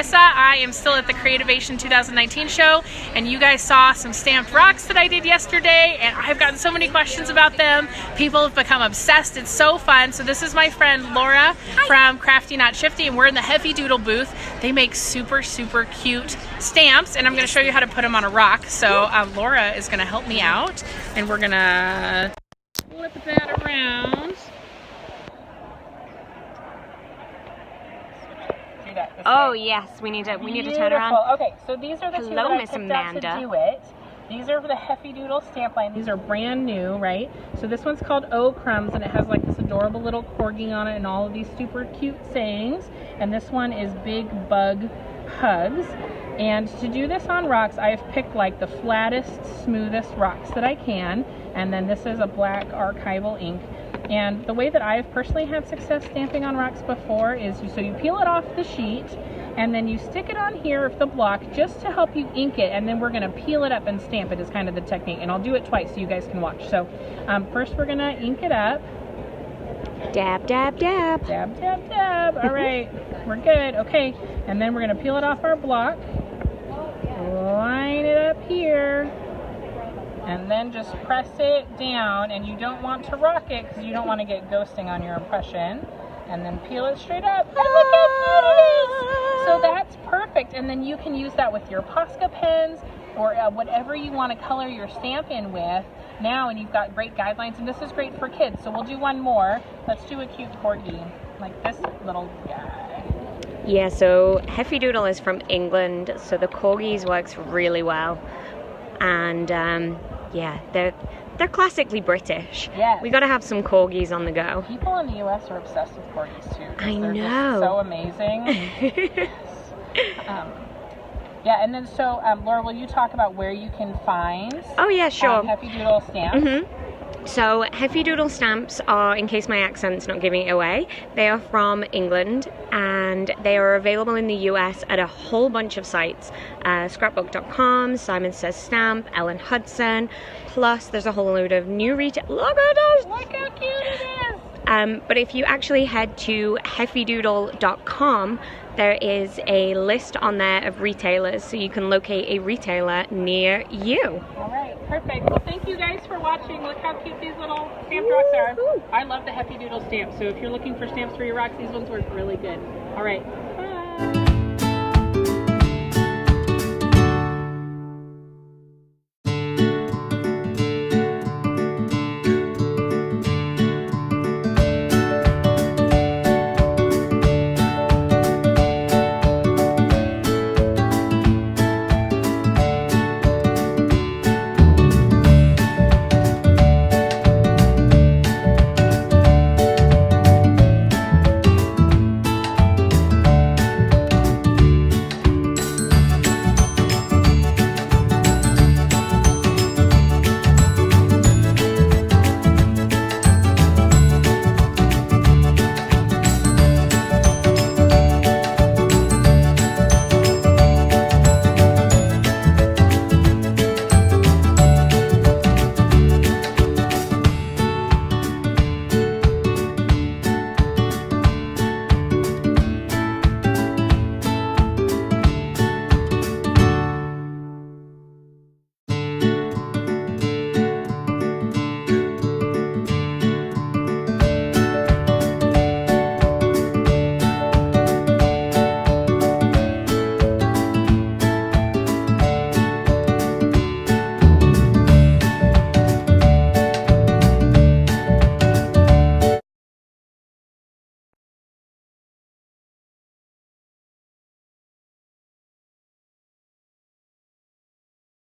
Marissa. I am still at the Creativation 2019 show, and you guys saw some stamped rocks that I did yesterday, and I've gotten so many questions about them. People have become obsessed. It's so fun. So this is my friend Laura from Crafty Not Shifty, and we're in the Heavy Doodle booth. They make super, super cute stamps, and I'm going to show you how to put them on a rock. So Laura is going to help me out, and we're going to flip that around. Oh yes, we need to turn around. Okay, so these are the two that I picked out to do it. These are the Heavy Doodle stamp line. These are brand new, right? So this one's called Oh Crumbs, and it has like this adorable little corgi on it and all of these super cute sayings. And this one is Big Bug Hugs. And to do this on rocks, I've picked like the flattest, smoothest rocks that I can. And then this is a black archival ink. And the way that I've personally had success stamping on rocks before is so you peel it off the sheet and then you stick it on here of the block just to help you ink it, and then we're going to peel it up and stamp it is kind of the technique. And I'll do it twice so you guys can watch. So first we're going to ink it up. Dab, dab, dab. Dab, dab, dab. All right, we're good. Okay, and then we're going to peel it off our block. Line it up here. And then just press it down, and you don't want to rock it because you don't want to get ghosting on your impression. And then peel it straight up, and look how cute it is! So that's perfect, and then you can use that with your Posca pens or whatever you want to color your stamp in with now, and you've got great guidelines, and this is great for kids. So we'll do one more. Let's do a cute corgi, like this little guy. Yeah, so Heavy Doodle is from England, so the corgis works really well. And yeah, they're classically British. Yes. We got to have some corgis on the go. People in the U.S. are obsessed with corgis too. I They're know. Just so amazing. Yeah, and then so Laura, will you talk about where you can find? Oh yeah, sure. Heavy Doodle stamps. So Heavy Doodle stamps are, in case my accent's not giving it away, they are from England and they are available in the US at a whole bunch of sites. Scrapbook.com, Simon Says Stamp, Ellen Hudson, plus there's a whole load of new retail. Look at those! Look how cute it is! But if you actually head to heavydoodle.com, there is a list on there of retailers, so you can locate a retailer near you. All right, perfect. Well, thank you guys for watching. Look how cute these little stamped rocks are. I love the Heavy Doodle stamps, so if you're looking for stamps for your rocks, these ones work really good. All right.